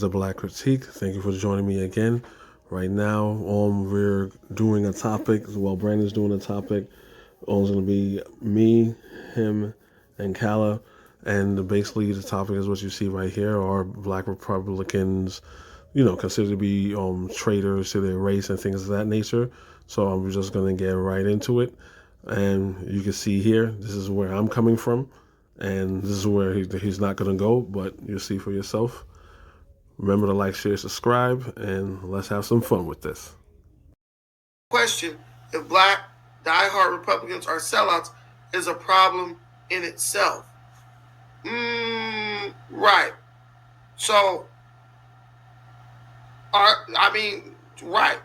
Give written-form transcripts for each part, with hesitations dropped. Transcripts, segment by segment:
the Black Critique. Thank you for joining me again. Right now, we're doing a topic. Well, Brandon's doing a topic. It's going to be me, him, and Kala. And basically, the topic is what you see right here: are Black Republicans, considered to be traitors to their race and things of that nature. So I'm just going to get right into it. And you can see here, this is where I'm coming from. And this is where he's not going to go, but you'll see for yourself. Remember to like, share, subscribe, and let's have some fun with this. Question: if Black diehard Republicans are sellouts is a problem in itself. Right. So, right.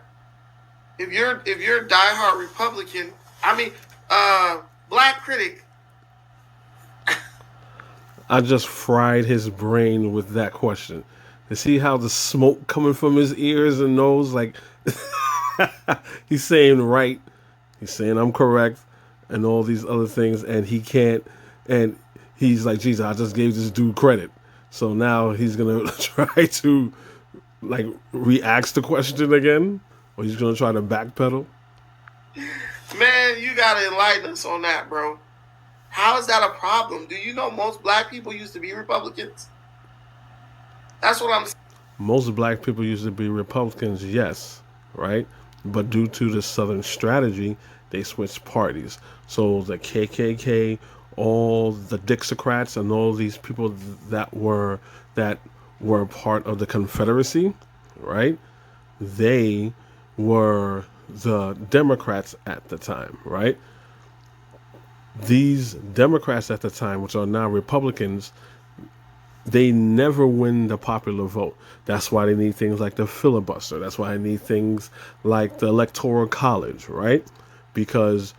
If you're a diehard Republican, Black critic. I just fried his brain with that question. You see how the smoke coming from his ears and nose? Like, he's saying right. He's saying I'm correct and all these other things. And he can't. And he's like, Jesus, I just gave this dude credit. So now he's going to try to, like, re-ask the question again. Or he's going to try to backpedal. Man, you got to enlighten us on that, bro. How is that a problem? Do you know most Black people used to be Republicans? That's what I'm saying. Most Black people used to be Republicans, yes, right? But due to the Southern strategy, they switched parties. So the KKK, all the Dixiecrats, and all these people that were part of the Confederacy, right? They were the Democrats at the time, right? These Democrats at the time, which are now Republicans, they never win the popular vote. That's why they need things like the filibuster. That's why they need things like the Electoral College, right? Because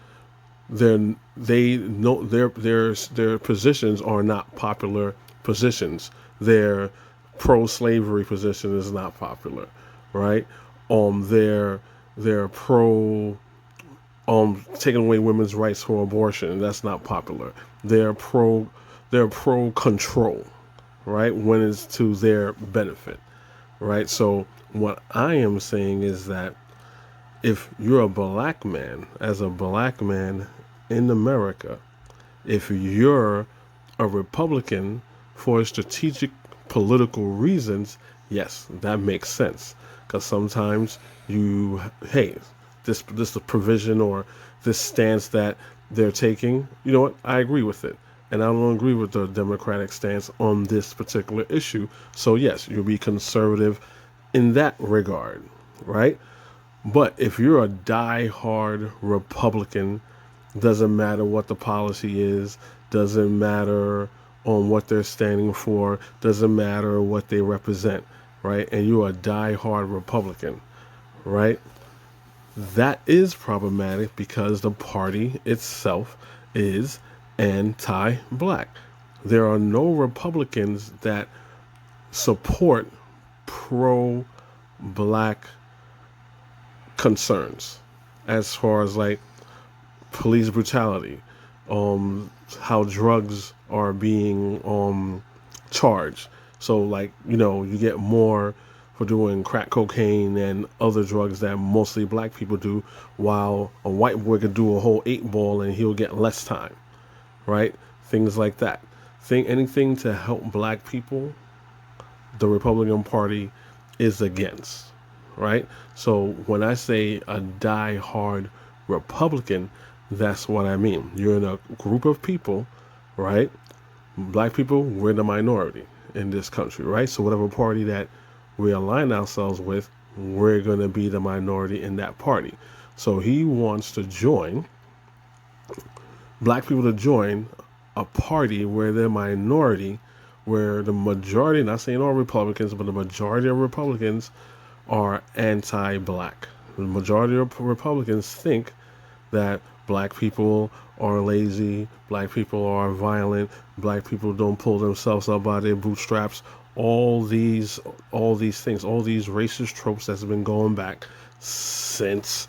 they know their positions are not popular positions. Their pro-slavery position is not popular, right? Their pro taking away women's rights for abortion. That's not popular. They're pro control, right? When it's to their benefit, right? So what I am saying is that if you're a Black man, as a Black man in America, if you're a Republican for strategic political reasons, yes, that makes sense. Because sometimes this provision or this stance that they're taking, you know what, I agree with it. And I don't agree with the Democratic stance on this particular issue. So yes, you'll be conservative in that regard, right? But if you're a die-hard Republican, doesn't matter what the policy is, doesn't matter on what they're standing for, doesn't matter what they represent, right? And you're a die-hard Republican, right? That is problematic because the party itself is anti-Black. There are no Republicans that support pro-Black concerns as far as like police brutality, how drugs are being charged. So like, you get more for doing crack cocaine and other drugs that mostly Black people do, while a white boy could do a whole 8-ball and he'll get less time, right? Things like that. Anything to help Black people, the Republican Party is against, right? So when I say a die-hard Republican, that's what I mean. You're in a group of people, right? Black people, we're the minority in this country, right? So whatever party that we align ourselves with, we're going to be the minority in that party. So he wants to join, Black people to join a party where they're minority, where the majority, not saying all Republicans, but the majority of Republicans are anti-Black. The majority of Republicans think that Black people are lazy, Black people are violent, Black people don't pull themselves up by their bootstraps. All these things, all these racist tropes that's been going back since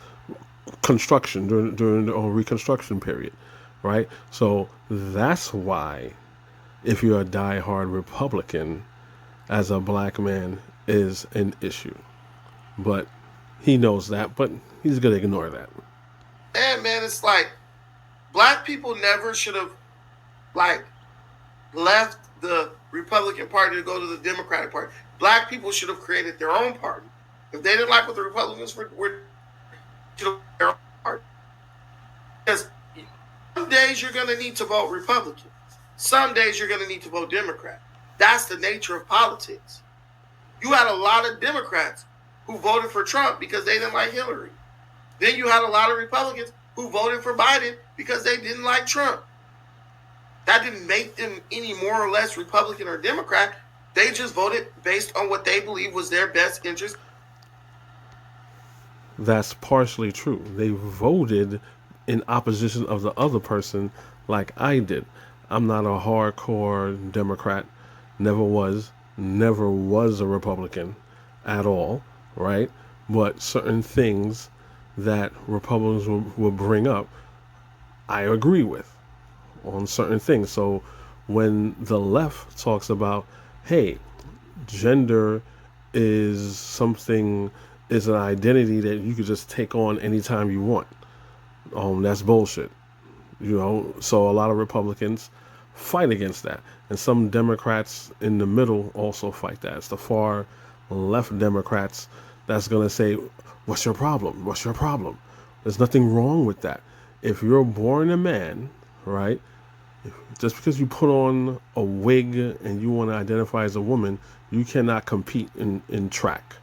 construction during the Reconstruction period, right? So that's why, if you're a diehard Republican as a Black man is an issue. But he knows that, but he's going to ignore that. And man, it's like black people never should have like left the Republican Party to go to the Democratic Party. Black people should have created their own party. If they didn't like what the Republicans were should have their own party. Because some days you're going to need to vote Republican. Some days you're going to need to vote Democrat. That's the nature of politics. You had a lot of Democrats who voted for Trump because they didn't like Hillary. Then you had a lot of Republicans who voted for Biden because they didn't like Trump. That didn't make them any more or less Republican or Democrat. They just voted based on what they believed was their best interest. That's partially true. They voted in opposition of the other person like I did. I'm not a hardcore Democrat, never was a Republican at all, right? But certain things that Republicans will bring up, I agree with on certain things. So when the left talks about, hey, gender is something, is an identity that you could just take on anytime you want, that's bullshit. So a lot of Republicans fight against that, and some Democrats in the middle also fight that. It's the far left Democrats that's going to say, what's your problem? What's your problem? There's nothing wrong with that. If you're born a man, right, just because you put on a wig and you want to identify as a woman, you cannot compete in track.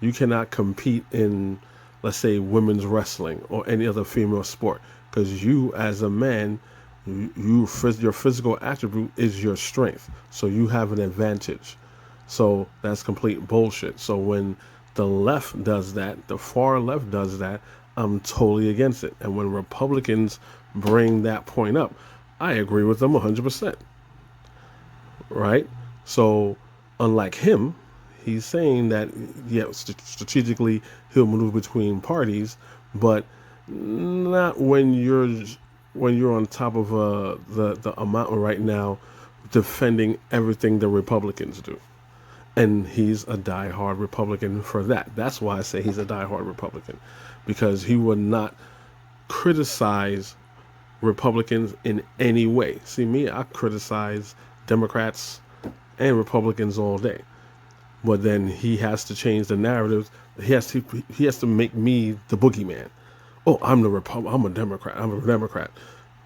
You cannot compete in, let's say, women's wrestling or any other female sport, because you as a man, your physical attribute is your strength, so you have an advantage. So that's complete bullshit. So when the left does that, the far left does that, I'm totally against it. And when Republicans bring that point up, I agree with them 100%. Right? So unlike him, he's saying that, yeah, strategically he'll maneuver between parties, but not when you're on top of the mountain right now, defending everything the Republicans do. And he's a diehard Republican for that. That's why I say he's a diehard Republican, because he would not criticize Republicans in any way. See me, I criticize Democrats and Republicans all day. But then he has to change the narrative. He has to make me the boogeyman. Oh, I'm a Democrat. I'm a Democrat.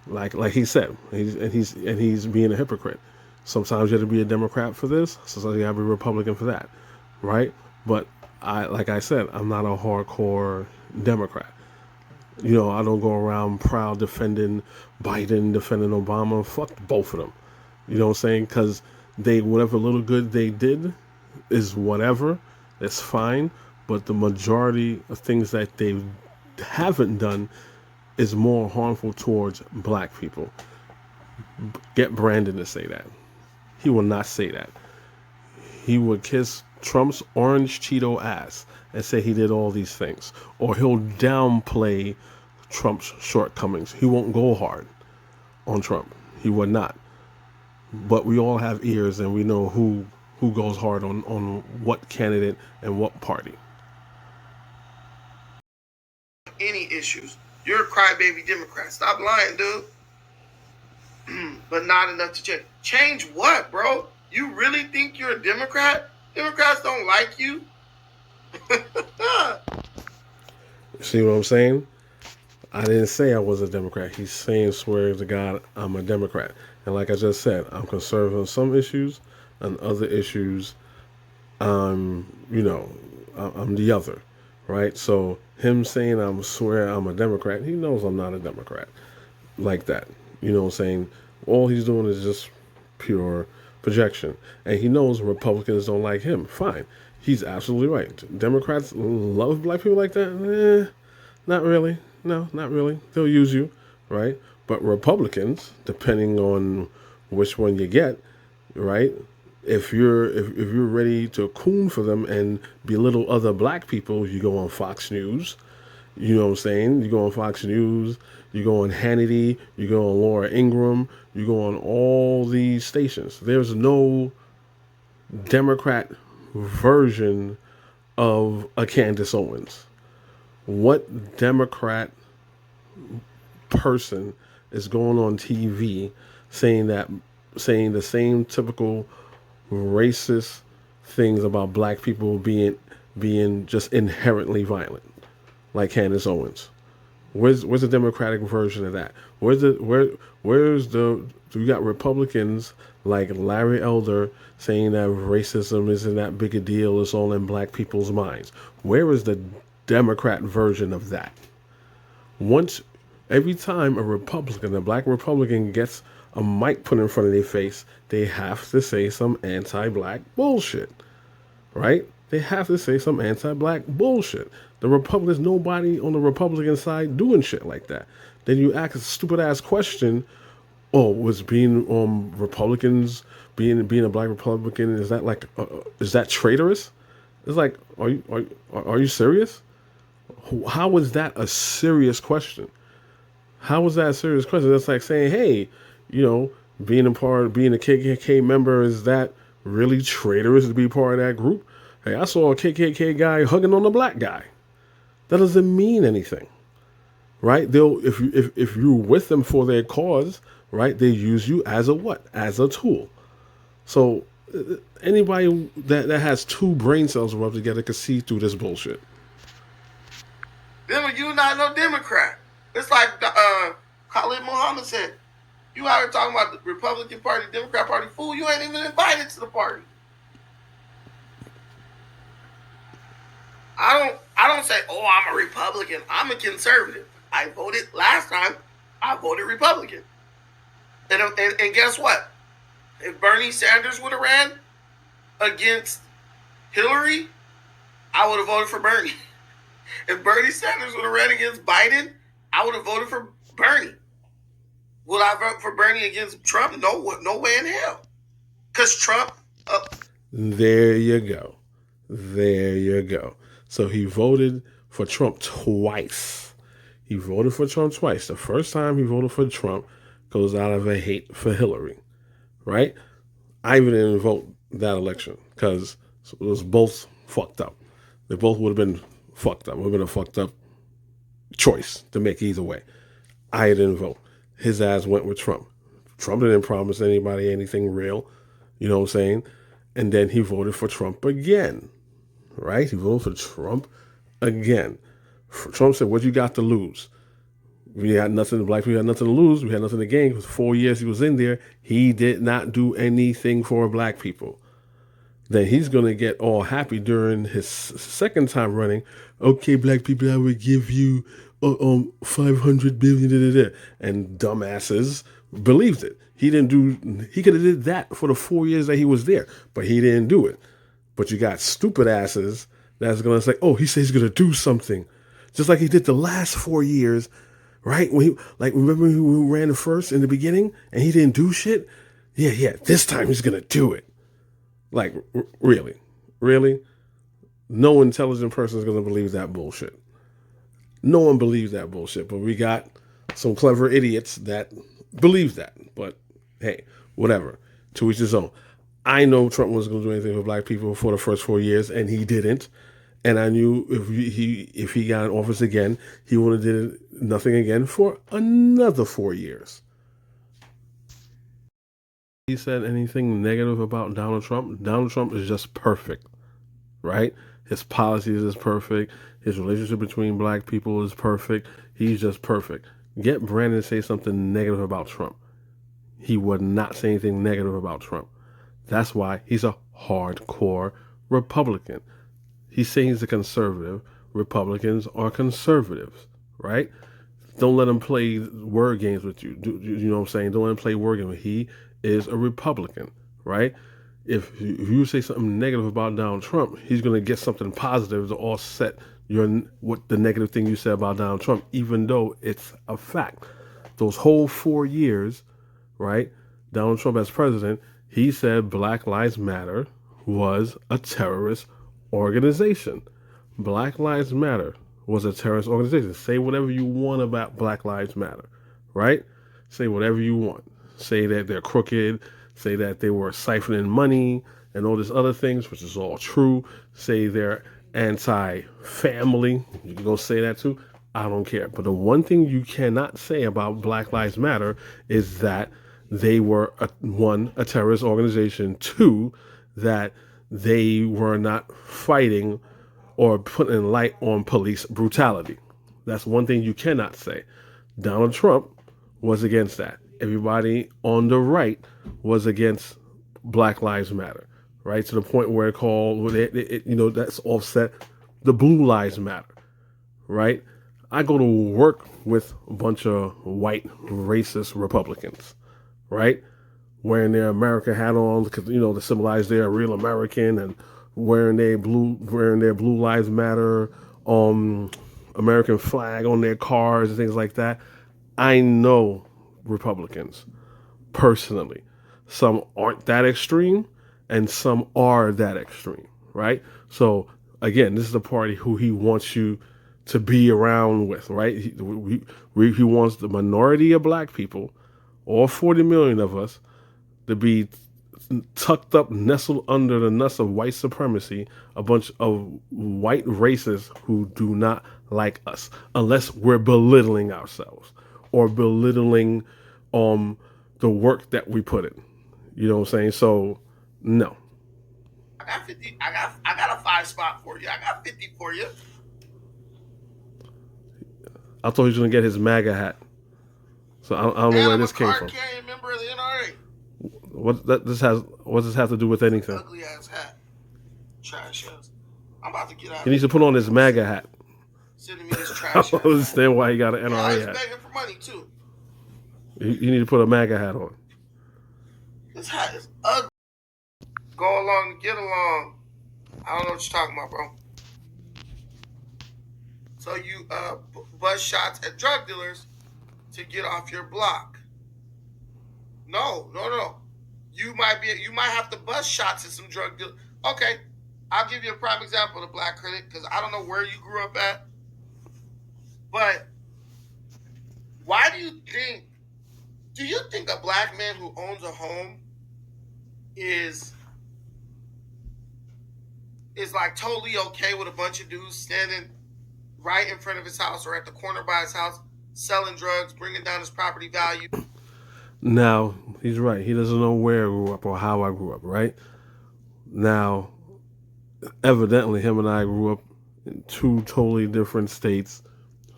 Like he said, he's being a hypocrite. Sometimes you have to be a Democrat for this. Sometimes you have to be a Republican for that, right? But like I said, I'm not a hardcore Democrat. I don't go around proud defending Biden, defending Obama. Fuck both of them. You know what I'm saying? Because whatever little good they did is whatever. It's fine. But the majority of things that they haven't done is more harmful towards black people. Get Brandon to say that. He will not say that. He would kiss Trump's orange Cheeto ass and say he did all these things. Or he'll downplay Trump's shortcomings. He won't go hard on Trump. He would not. But we all have ears, and we know who goes hard on what candidate and what party. Any issues. You're a crybaby Democrat. Stop lying, dude. But not enough to change. Change what, bro? You really think you're a Democrat? Democrats don't like you. See what I'm saying? I didn't say I was a Democrat. He's saying, swear to God, I'm a Democrat. And like I just said, I'm conservative on some issues, on other issues, I'm the other, right? So him saying swear I'm a Democrat, he knows I'm not a Democrat like that. You know what I'm saying? All he's doing is just pure projection. And he knows Republicans don't like him. Fine. He's absolutely right. Democrats love black people like that? Not really. No, not really. They'll use you, right? But Republicans, depending on which one you get, right? If you're ready to coon for them and belittle other black people, you go on Fox News. You know what I'm saying? You go on Fox News, you go on Hannity, you go on Laura Ingraham, you go on all these stations. There's no Democrat version of a Candace Owens? What Democrat person is going on TV saying the same typical racist things about black people being just inherently violent, like Candace Owens? Where's the Democratic version of that? Where's the you got Republicans like Larry Elder saying that racism isn't that big a deal, it's all in black people's minds. Where is the Democrat version of that? Once every time a black Republican gets a mic put in front of their face, they have to say some anti-black bullshit, right? They have to say some anti-black bullshit. The Republicans, nobody on the Republican side doing shit like that. Then you ask a stupid ass question. Oh, was being Republicans being a black Republican, is that like is that traitorous? It's like, are you serious? How is that a serious question? How was that a serious question? That's like saying, hey, you know, being a KKK member, is that really traitorous to be part of that group? Hey, I saw a KKK guy hugging on a black guy. That doesn't mean anything, right? They'll if you're with them for their cause, right? They use you as a what? As a tool. So anybody that has two brain cells rubbed together can see through this bullshit. Then you not no Democrat. It's like Khalid Muhammad said. You out here talking about the Republican Party, Democrat Party. Fool, you ain't even invited to the party. I don't say, oh, I'm a Republican. I'm a conservative. I voted last time. I voted Republican. And guess what? If Bernie Sanders would have ran against Hillary, I would have voted for Bernie. If Bernie Sanders would have ran against Biden, I would have voted for Bernie. Will I vote for Bernie against Trump? No way in hell. Because Trump... There you go. There you go. So he voted for Trump twice. He voted for Trump twice. The first time he voted for Trump goes out of a hate for Hillary, right? I even didn't vote that election because it was both fucked up. They both would have been fucked up. It would have been a fucked up choice to make either way. I didn't vote. His ass went with Trump. Trump didn't promise anybody anything real, you know what I'm saying? And then he voted for Trump again, right? He voted for Trump again. Trump said, what you got to lose? We had nothing, black people had nothing to lose. We had nothing to gain. For 4 years he was in there. He did not do anything for black people. Then he's going to get all happy during his second time running. Okay, black people, I would give you 500 billion, and dumbasses believed it. He could have did that for the 4 years that he was there, but he didn't do it. But you got stupid asses that's going to say, oh, he says he's going to do something. Just like he did the last 4 years, right? When remember who ran first in the beginning and he didn't do shit? Yeah, this time he's going to do it. Like, really? No intelligent person is going to believe that bullshit. No one believes that bullshit, but we got some clever idiots that believe that. But hey, whatever. To each his own. I know Trump wasn't going to do anything for black people for the first 4 years, and he didn't. And I knew if he got in office again, he would have did nothing again for another 4 years. He said anything negative about Donald Trump. Donald Trump is just perfect, right? His policies is perfect. His relationship between black people is perfect. He's just perfect. Get Brandon to say something negative about Trump. He would not say anything negative about Trump. That's why he's a hardcore Republican. He's saying he's a conservative. Republicans are conservatives, right? Don't let him play word games with you. You know what I'm saying? Don't let him play word games. He is a Republican, right? If you say something negative about Donald Trump, he's going to get something positive to offset what the negative thing you said about Donald Trump, even though it's a fact. Those whole 4 years, right? Donald Trump as president, he said Black Lives Matter was a terrorist organization. Black Lives Matter was a terrorist organization. Say whatever you want about Black Lives Matter, right? Say whatever you want. say that they're crooked, say that they were siphoning money and all these other things, which is all true. Say they're anti-family. You can go say that too. I don't care. But the one thing you cannot say about Black Lives Matter is that they were one, a terrorist organization, two, that they were not fighting or putting light on police brutality. That's one thing you cannot say. Donald Trump was against that. Everybody on the right was against Black Lives Matter, right? To the point where that's offset the Blue Lives Matter, right? I go to work with a bunch of white racist Republicans, right? Wearing their America hat on because to symbolize they're a real American, and wearing their Blue Lives Matter American flag on their cars and things like that. I know Republicans personally. Some aren't that extreme, and some are that extreme, right? So again, this is the party who he wants you to be around with, right? He wants the minority of black people, all 40 million of us, to be tucked up, nestled under the nuts of white supremacy, a bunch of white racists who do not like us, unless we're belittling ourselves or belittling the work that we put in. You know what I'm saying? So, no. I got 50. I got a 5 spot for you. I got 50 for you. I thought he was gonna get his MAGA hat. So I don't know where this came from. Carrying member of the NRA. What does this have to do with anything? Ugly ass hat. Trash ass. I'm about to get out. He needs to put on his MAGA hat. Sending me this trash. I don't understand why he got an NRA hat. He's begging for money too. You need to put a MAGA hat on. This hat is ugly. Go along to get along. I don't know what you're talking about, bro. So you bust shots at drug dealers to get off your block. No. You might have to bust shots at some drug dealers. Okay, I'll give you a prime example of the black critic because I don't know where you grew up at. But why do you think a black man who owns a home is like totally okay with a bunch of dudes standing right in front of his house or at the corner by his house, selling drugs, bringing down his property value? Now, he's right. He doesn't know where I grew up or how I grew up, right? Now, evidently, him and I grew up in two totally different states,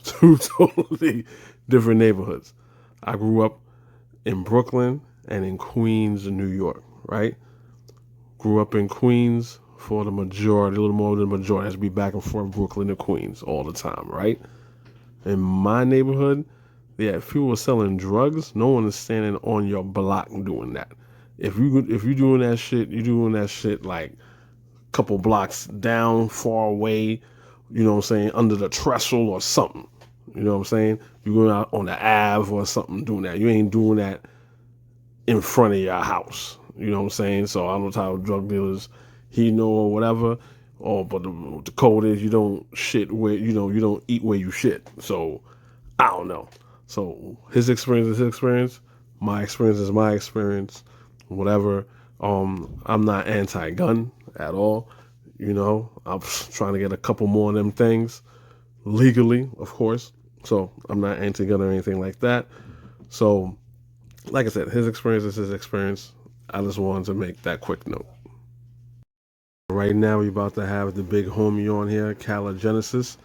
two totally different neighborhoods. I grew up in Brooklyn and in Queens, New York, right? Grew up in Queens for the majority, a little more than the majority. I had to be back and forth Brooklyn to Queens all the time, right? In my neighborhood, yeah, if people were selling drugs, no one is standing on your block doing that. If you doing that shit, you're doing that shit like a couple blocks down, far away, you know what I'm saying, under the trestle or something. You know what I'm saying? You're going out on the Ave or something doing that. You ain't doing that in front of your house. You know what I'm saying? So I don't know how drug dealers he know or whatever. But the code is you don't shit where you don't eat where you shit. So I don't know. So his experience is his experience. My experience is my experience. Whatever. I'm not anti-gun at all. I'm trying to get a couple more of them things legally, of course. So I'm not anti-gun or anything like that. So, like I said, his experience is his experience. I just wanted to make that quick note. Right now, we're about to have the big homie on here, Caligenesis.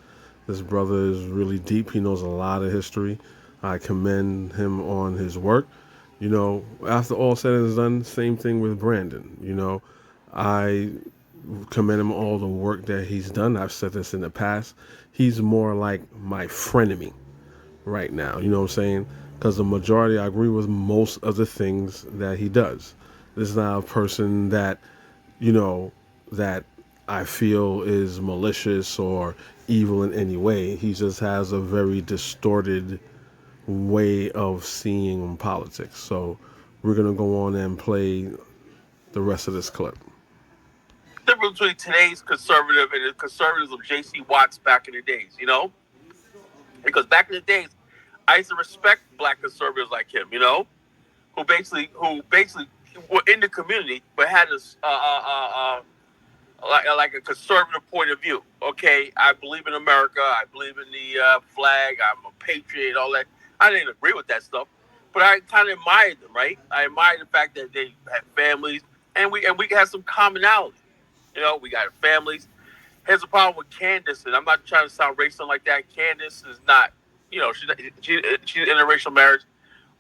This brother is really deep. He knows a lot of history. I commend him on his work. After all said and done, same thing with Brandon. I commend him all the work that he's done. I've said this in the past. He's more like my frenemy right now. You know what I'm saying? Because the majority, I agree with most of the things that he does. This is not a person that, that I feel is malicious or evil in any way. He just has a very distorted way of seeing politics. So we're going to go on and play the rest of this clip. The difference between today's conservative and the conservatives of J.C. Watts back in the days, Because back in the days, I used to respect black conservatives like him, who basically were in the community but had like a conservative point of view. Okay, I believe in America. I believe in the flag. I'm a patriot. All that. I didn't agree with that stuff, but I kind of admired them. Right? I admired the fact that they had families, and we had some commonality. We got families. Here's the problem with Candace, and I'm not trying to sound racist like that. Candace is not. She's in a interracial marriage.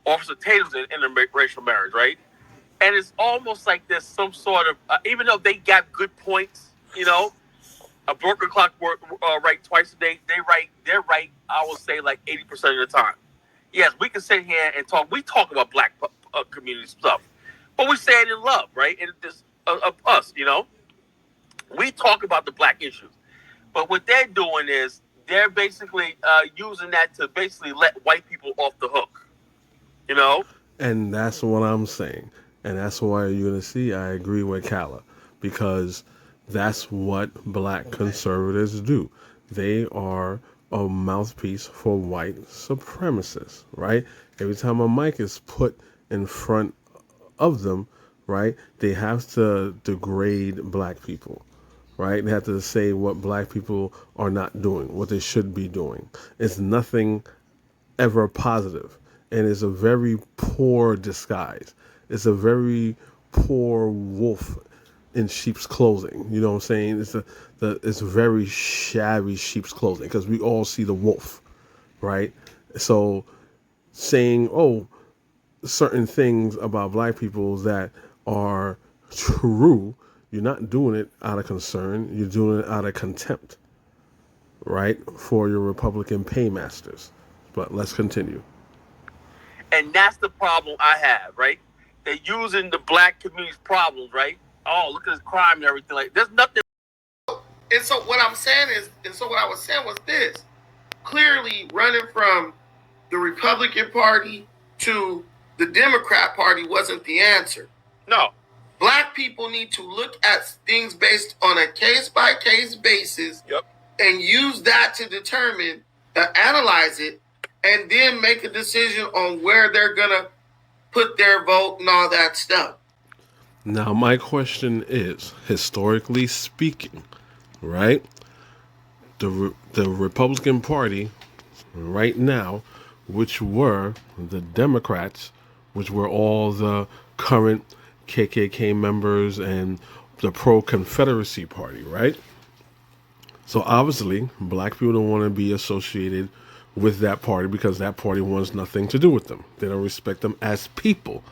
Officer Tatum's in interracial marriage, right? And it's almost like there's some sort of, even though they got good points, a broken clock write twice a day. They're right. I will say like 80% of the time. Yes, we can sit here and talk. We talk about black community stuff, but we say it in love, right? And this of us, we talk about the black issues. But what they're doing is they're basically using that to basically let white people off the hook, And that's what I'm saying. And that's why you're going to see I agree with Kala. Because that's what black conservatives do. They are a mouthpiece for white supremacists, right? Every time a mic is put in front of them, right, they have to degrade black people, right? They have to say what black people are not doing, what they should be doing. It's nothing ever positive, and it's a very poor disguise. It's a very poor wolf in sheep's clothing. You know what I'm saying? It's very shabby sheep's clothing because we all see the wolf, right? So saying certain things about black people that are true, you're not doing it out of concern. You're doing it out of contempt, right, for your Republican paymasters. But let's continue. And that's the problem I have, right? They're using the black community's problems, right? Oh, look at this crime and everything. Like, there's nothing. And so what I'm saying is, what I was saying was this. Clearly, running from the Republican Party to the Democrat Party wasn't the answer. No. Black people need to look at things based on a case-by-case basis. Yep. And use that to determine, analyze it, and then make a decision on where they're going to put their vote and all that stuff. Now, my question is, historically speaking, right, the Republican Party right now, which were the Democrats, which were all the current KKK members and the pro-Confederacy Party, right? So obviously, black people don't want to be associated with that party because that party wants nothing to do with them. They don't respect them as people.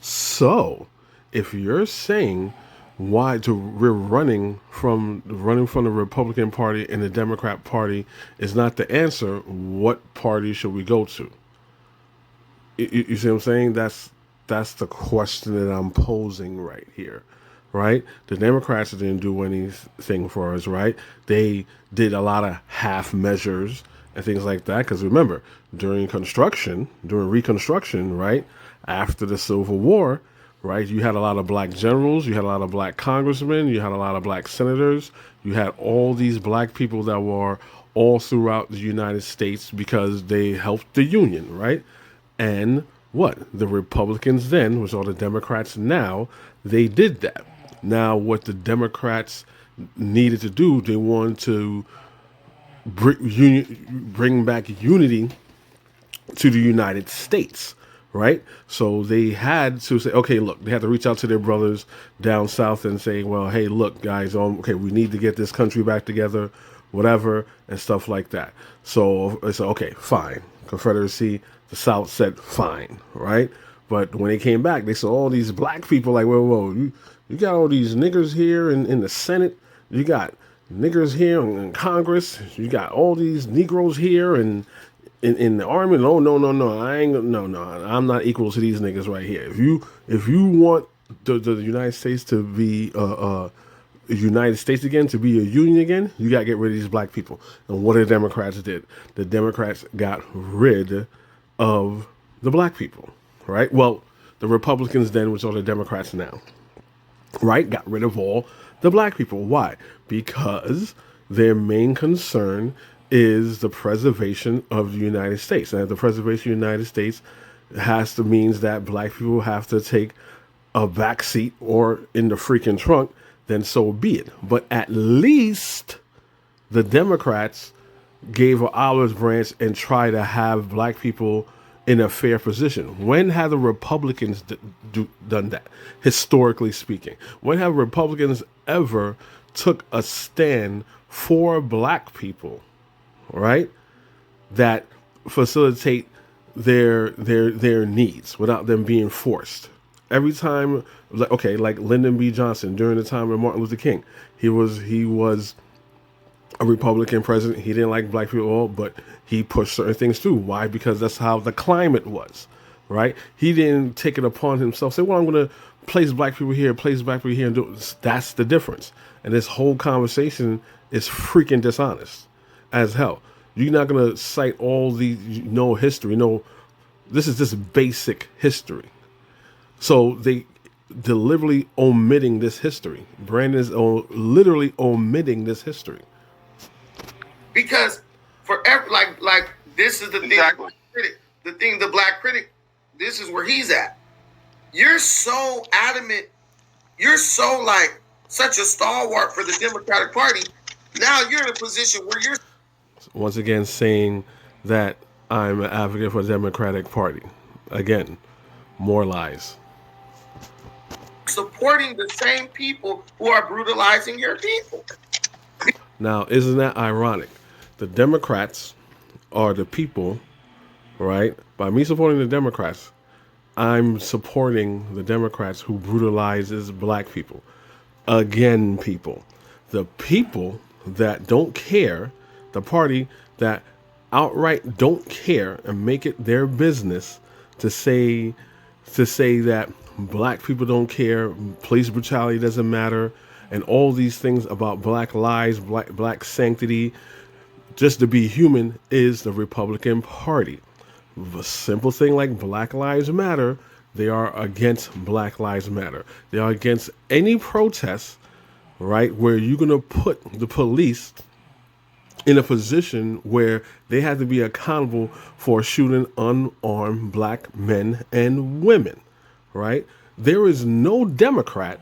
So, if you're saying we're running from the Republican Party and the Democrat Party is not the answer, what party should we go to? You see what I'm saying? That's the question that I'm posing right here. Right? The Democrats didn't do anything for us, right? They did a lot of half measures and things like that. Because remember, during Reconstruction, right, after the Civil War, right, you had a lot of black generals, you had a lot of black congressmen, you had a lot of black senators, you had all these black people that were all throughout the United States because they helped the Union, right? And what? The Republicans then, which are the Democrats now, they did that. Now, what the Democrats needed to do, they wanted to bring back unity to the United States, right? So they had to say, okay, look, they had to reach out to their brothers down south and say, well, hey, look, guys, okay, we need to get this country back together, whatever, and stuff like that. So they said, okay, fine. Confederacy, the South said, fine, right? But when they came back, they saw all these black people like, whoa, you got all these niggers here in the Senate. You got niggers here in Congress. You got all these Negroes here and in the army. No, I'm not equal to these niggas right here. If you want the United States to be United States again, to be a union again, you got to get rid of these black people. And what the Democrats did? The Democrats got rid of the black people, right? Well, the Republicans then, which are the Democrats now, right, got rid of all the black people. Why? Because their main concern is the preservation of the United States. And the preservation of the United States has to means that black people have to take a back seat or in the freaking trunk, then so be it. But at least the Democrats gave an olive branch and try to have black people in a fair position. When have the Republicans done that? Historically speaking, when have Republicans ever took a stand for black people, right? That facilitate their needs without them being forced. Every time, like Lyndon B. Johnson during the time of Martin Luther King, he was a Republican president. He didn't like black people at all, but he pushed certain things through. Why? Because that's how the climate was, right? He didn't take it upon himself. Say, well, I'm going to place black people here, place black people here, and do it. That's the difference. And this whole conversation is freaking dishonest as hell. You're not going to cite all the no history. No, this is just basic history. So they deliberately omitting this history. Brandon is literally omitting this history. Because for every like this is the Exactly. thing. The black critic. This is where he's at. You're so adamant. You're so like such a stalwart for the Democratic Party. Now you're in a position where you're Once again saying that I'm an advocate for the Democratic Party. Again, more lies. supporting the same people who are brutalizing your people. Now, isn't that ironic? The Democrats are the people, right? By me supporting the Democrats, I'm supporting the Democrats who brutalizes black people. Again, people. The people that don't care, the party that outright don't care and make it their business to say that black people don't care, police brutality doesn't matter, and all these things about black lives, black sanctity, just to be human, is the Republican Party. A simple thing like Black Lives Matter, they are against Black Lives Matter. They are against any protests, right, where you're going to put the police in a position where they have to be accountable for shooting unarmed black men and women, right? There is no Democrat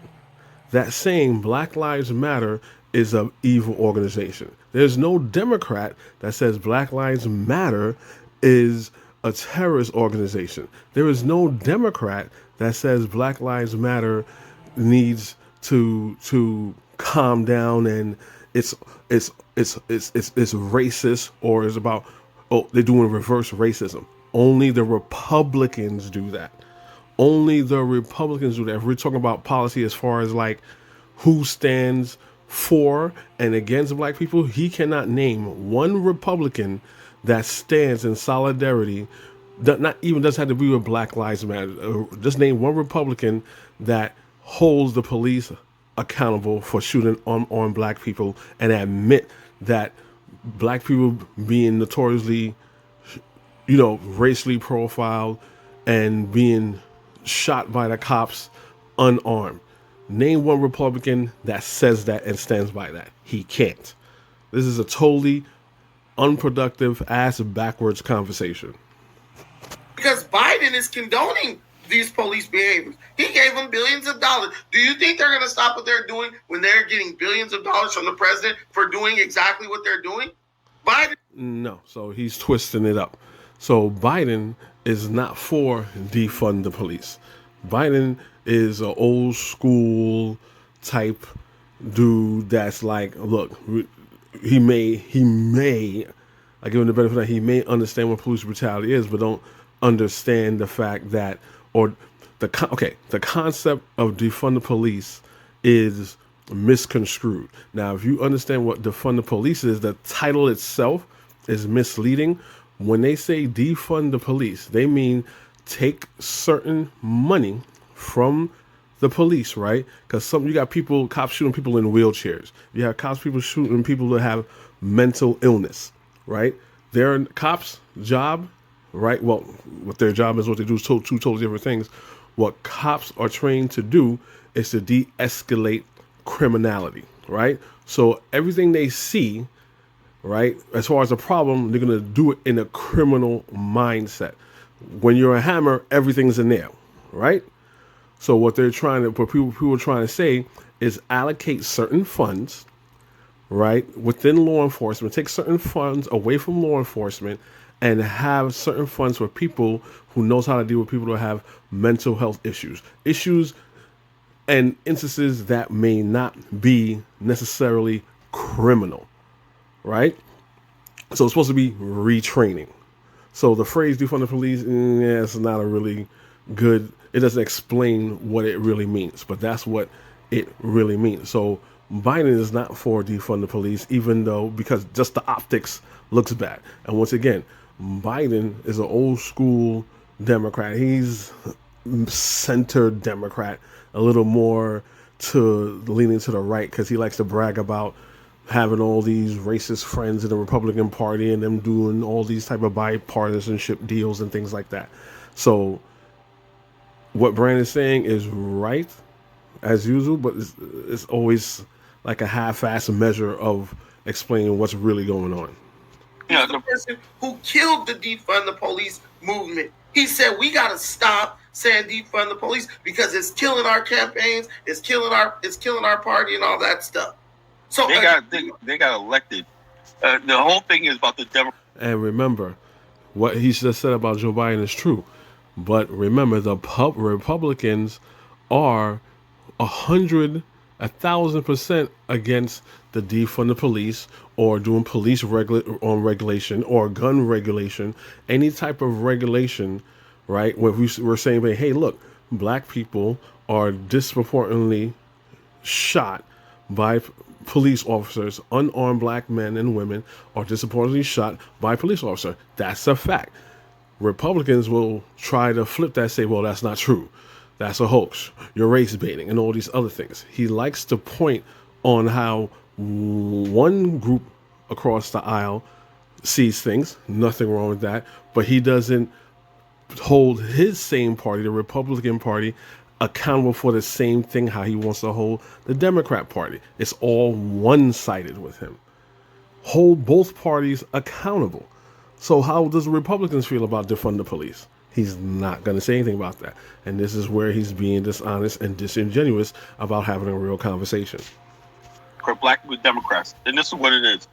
that's saying Black Lives Matter is an evil organization. There's no Democrat that says Black Lives Matter is a terrorist organization. There is no Democrat that says Black Lives Matter needs to calm down and it's racist or is about they're doing reverse racism. Only the Republicans do that. Only the Republicans do that. If we're talking about policy as far as like who stands for and against black people, he cannot name one Republican that stands in solidarity. That not even doesn't have to be with Black Lives Matter. Just name one Republican that holds the police accountable for shooting unarmed black people and admit that black people being notoriously, racially profiled and being shot by the cops unarmed. Name one Republican that says that and stands by that. He can't. This is a totally unproductive, ass backwards conversation. Because Biden is condoning these police behaviors. He gave them billions of dollars. Do you think they're going to stop what they're doing when they're getting billions of dollars from the president for doing exactly what they're doing? Biden. No, so he's twisting it up. So Biden is not for defund the police. Biden is an old school type dude that's like, look, he may, I give him the benefit that he may understand what police brutality is, but don't understand the fact that, or the concept of defund the police is misconstrued. Now, if you understand what defund the police is, the title itself is misleading. When they say defund the police, they mean take certain money from the police, right? Because you got cops shooting people in wheelchairs. You have people shooting people that have mental illness, right? Their cops' job, right? Well, what their job is, what they do is two totally different things. What cops are trained to do is to de-escalate criminality, right? So everything they see, right, as far as a problem, they're going to do it in a criminal mindset. When you're a hammer, everything's a nail, right? So what people are trying to say is allocate certain funds, right, within law enforcement, take certain funds away from law enforcement, and have certain funds for people who knows how to deal with people who have mental health issues and instances that may not be necessarily criminal, right? So it's supposed to be retraining. So the phrase defund the police, yeah, it's not a really good, it doesn't explain what it really means, but that's what it really means. So Biden is not for defund the police, even though, because just the optics looks bad. And once again, Biden is an old school Democrat. He's center Democrat, a little more to leaning to the right because he likes to brag about having all these racist friends in the Republican Party and them doing all these type of bipartisanship deals and things like that. So what Brandon's saying is right as usual, but it's always like a half-assed measure of explaining what's really going on. Yeah, the person who killed the defund the police movement. He said we got to stop saying defund the police because it's killing our campaigns, it's killing our party and all that stuff. So they got elected. The whole thing is about the Democrats. And remember, what he just said about Joe Biden is true. But remember, the Republicans are 1,000% against the defund the police or doing police regulation or gun regulation, any type of regulation, right? Where we're saying, hey, look, black people are disproportionately shot by police officers. Unarmed black men and women are disproportionately shot by police officers. That's a fact. Republicans will try to flip that, say, well, that's not true. That's a hoax. You're race baiting and all these other things. He likes to point on how one group across the aisle sees things. Nothing wrong with that. But he doesn't hold his same party, the Republican Party, accountable for the same thing how he wants to hold the Democrat Party. It's all one-sided with him. Hold both parties accountable. So how does the Republicans feel about defund the police? He's not going to say anything about that. And this is where he's being dishonest and disingenuous about having a real conversation. For black with Democrats, and this is what it is.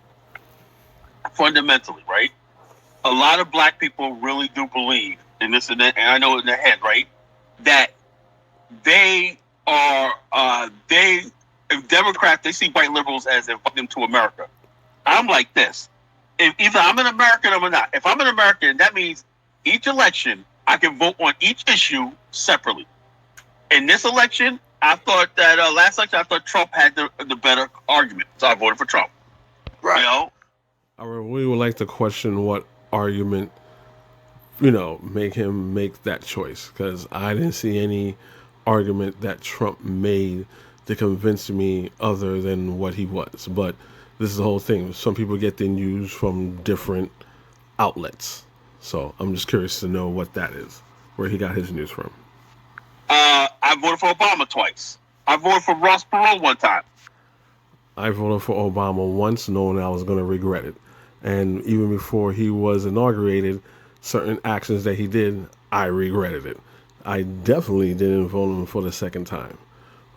Fundamentally, right? A lot of black people really do believe in this and that, and I know in their head, right, that they are if Democrats, they see white liberals as them to America. I'm like this. If either I'm an American or I'm not. If I'm an American, that means each election I can vote on each issue separately. In this election, I thought that last election I thought Trump had the better argument, so I voted for Trump. Right. You know? I really would like to question what argument, make him make that choice, because I didn't see any argument that Trump made to convince me other than what he was. But this is the whole thing. Some people get their news from different outlets. So I'm just curious to know what that is, where he got his news from. I voted for Obama twice. I voted for Ross Perot one time. I voted for Obama once, knowing I was going to regret it. And even before he was inaugurated, certain actions that he did, I regretted it. I definitely didn't vote him for the second time.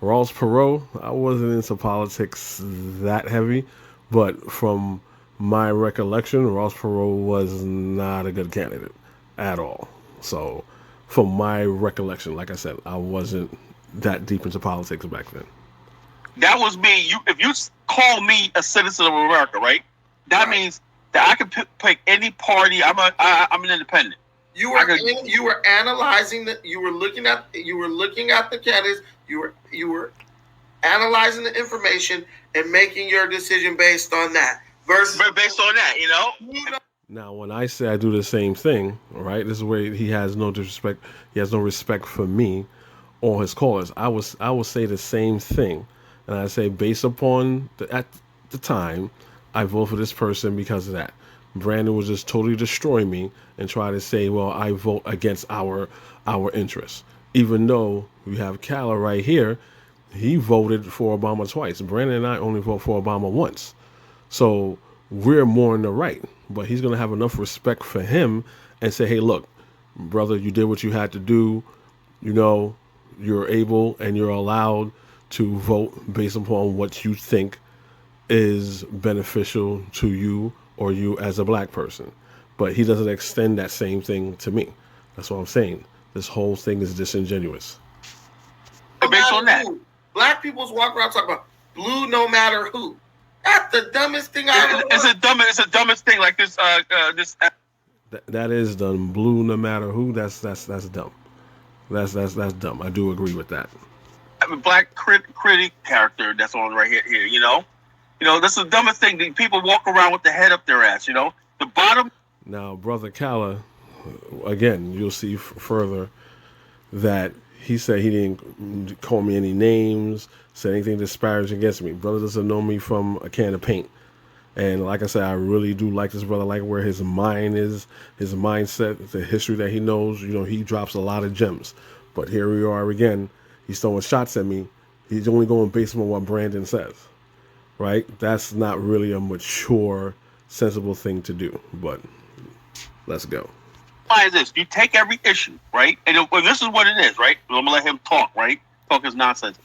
Ross Perot, I wasn't into politics that heavy, but from my recollection, Ross Perot was not a good candidate at all. So, from my recollection, like I said, I wasn't that deep into politics back then. That was me. If you call me a citizen of America, right? That means that I can pick any party. I'm an independent. You were analyzing that. You were looking at the candidates. You were analyzing the information and making your decision based on that. Based on that, Now, when I say I do the same thing, right? This is where he has no disrespect. He has no respect for me or his callers. I will say the same thing, and I say based upon at the time, I vote for this person because of that. Brandon was just totally destroy me and try to say, well, I vote against our interests. Even though we have Kala right here, he voted for Obama twice. Brandon and I only vote for Obama once. So we're more on the right. But he's going to have enough respect for him and say, hey, look, brother, you did what you had to do. You know, you're able and you're allowed to vote based upon what you think is beneficial to you or you as a black person. But he doesn't extend that same thing to me. That's what I'm saying. This whole thing is disingenuous. Based on that, black people's walk around talking about blue no matter who. That's the dumbest thing I ever heard. It's the dumbest thing. Like this. That is dumb. Blue no matter who. That's dumb. That's dumb. I do agree with that. I mean, black critic character that's on right here. You know, that's the dumbest thing. The people walk around with the head up their ass. You know, the bottom. Now, brother Kala, again, you'll see further that he said he didn't call me any names, said anything disparaging against me. Brother doesn't know me from a can of paint. And like I said, I really do like this brother, like where his mind is, his mindset, the history that he knows. You know, he drops a lot of gems. But here we are again. He's throwing shots at me. He's only going based on what Brandon says, right? That's not really a mature, sensible thing to do. But let's go. Why is this? You take every issue, right? And this is what it is, right? I'm gonna let him talk, right? Talk his nonsense.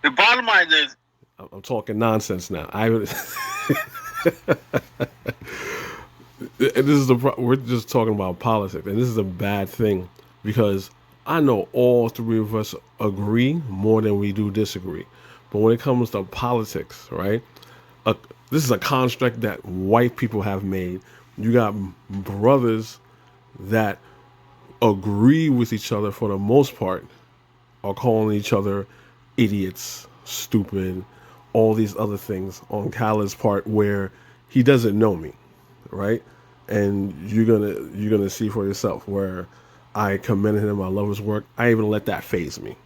The bottom line is, I'm talking nonsense now. We're just talking about politics, and this is a bad thing because I know all three of us agree more than we do disagree. But when it comes to politics, right? This is a construct that white people have made. You got brothers that agree with each other for the most part, are calling each other idiots, stupid, all these other things on Kala's part where he doesn't know me, right? And you're gonna see for yourself where I commended him. I love his work. I even let that faze me.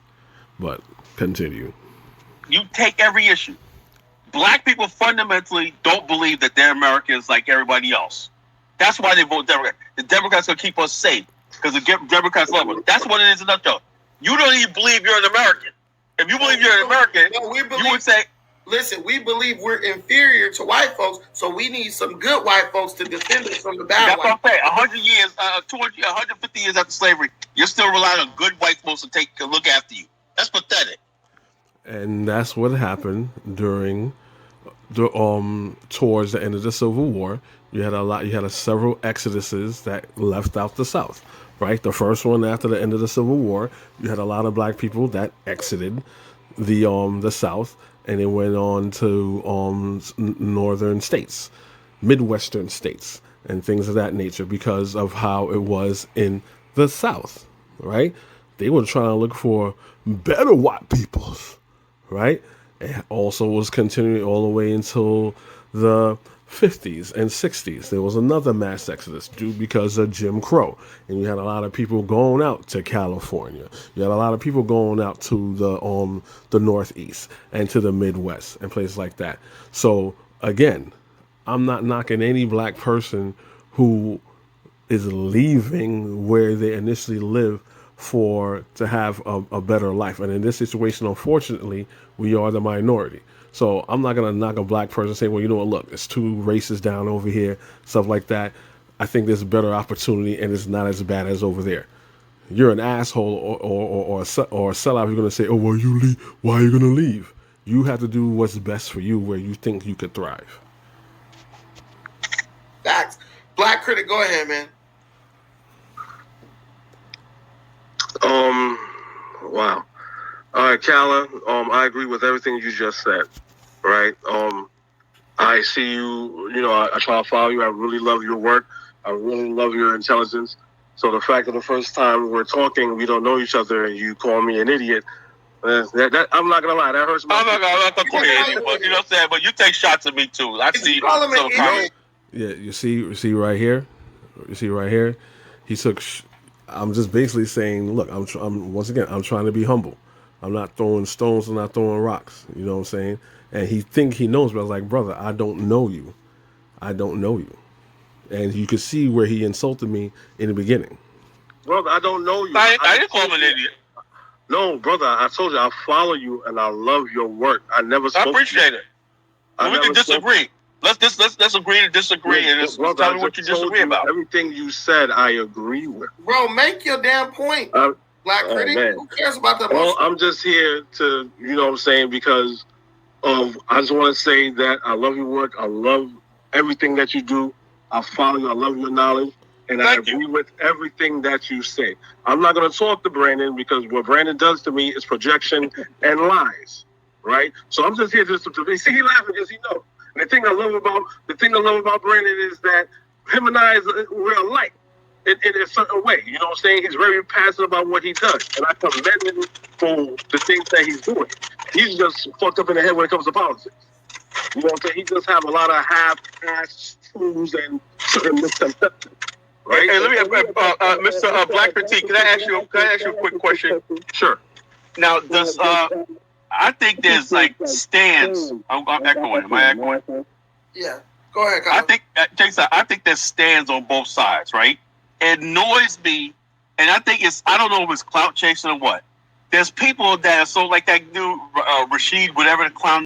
But continue. You take every issue. Black people fundamentally don't believe that they're Americans like everybody else. That's why they vote Democrat. The Democrats gonna keep us safe because the Democrats love us. That's what it is in a nutshell. You don't even believe you're an American. If you believe you're an American, you would say, listen, we believe we're inferior to white folks, so we need some good white folks to defend us from the bad that's white what I'm saying. 100 years, 200, 150 years after slavery, you're still relying on good white folks to take a look after you. That's pathetic. And that's what happened during the towards the end of the Civil War. You had several exoduses that left out the South, right? The first one after the end of the Civil War, you had a lot of black people that exited the South, and it went on to northern states, Midwestern states, and things of that nature because of how it was in the South, right? They were trying to look for better white peoples, right? It also was continuing all the way until the 50s and 60s. There was another mass exodus due because of Jim Crow. And you had a lot of people going out to California. You had a lot of people going out to the Northeast and to the Midwest and places like that. So again, I'm not knocking any black person who is leaving where they initially live to have a better life. And in this situation, unfortunately, we are the minority. So I'm not going to knock a black person and say, well, you know what, look, it's two races down over here, stuff like that. I think there's a better opportunity and it's not as bad as over there. You're an asshole or a sellout. You're going to say, oh, well, you leave. Why are you going to leave? You have to do what's best for you where you think you could thrive. Facts. Black critic, go ahead, man. Wow. All right, Kala, I agree with everything you just said, right? I see you, I try to follow you. I really love your work. I really love your intelligence. So the fact that the first time we're talking, we don't know each other, and you call me an idiot, that I'm not going to lie, that hurts my I'm not going to call you an idiot, but you know what I'm saying? But you take shots at me, too. I see some comments. Yeah, you see right here? You see right here? He took... I'm just basically saying, look, I'm once again, I'm trying to be humble. I'm not throwing stones. I'm not throwing rocks. You know what I'm saying? And he knows, but I was like, brother, I don't know you. I don't know you. And you could see where he insulted me in the beginning. Brother, I don't know you. I didn't call him an idiot. No, brother, I told you I follow you and I love your work. I never spoke I appreciate it. We can disagree. Let's agree to disagree, and just tell me what you disagree about. Everything you said, I agree with. Bro, make your damn point. Black critic, who cares about the Well, I'm just here to, you know what I'm saying, because I just want to say that I love your work. I love everything that you do. I follow you. I love your knowledge. And I agree with everything that you say. I'm not going to talk to Brandon because what Brandon does to me is projection and lies, right? So I'm just here just to see, he laughing because he knows. And the thing I love about Brandon is that him and I we're alike in a certain way. You know what I'm saying? He's very passionate about what he does, and I commend him for the things that he's doing. He's just fucked up in the head when it comes to politics. You know what I'm saying? He just have a lot of half-assed truths and certain misconceptions. Right? Hey, let me, Mr. Black Critique, can I ask you a quick question? Sure. Now, does I think there's like stands. I'm echoing. Am I echoing? Yeah. Go ahead, Kyle. I think there's stands on both sides, right? It annoys me, and I think I don't know if it's clout chasing or what. There's people that are so like that dude, Rashid, whatever the clown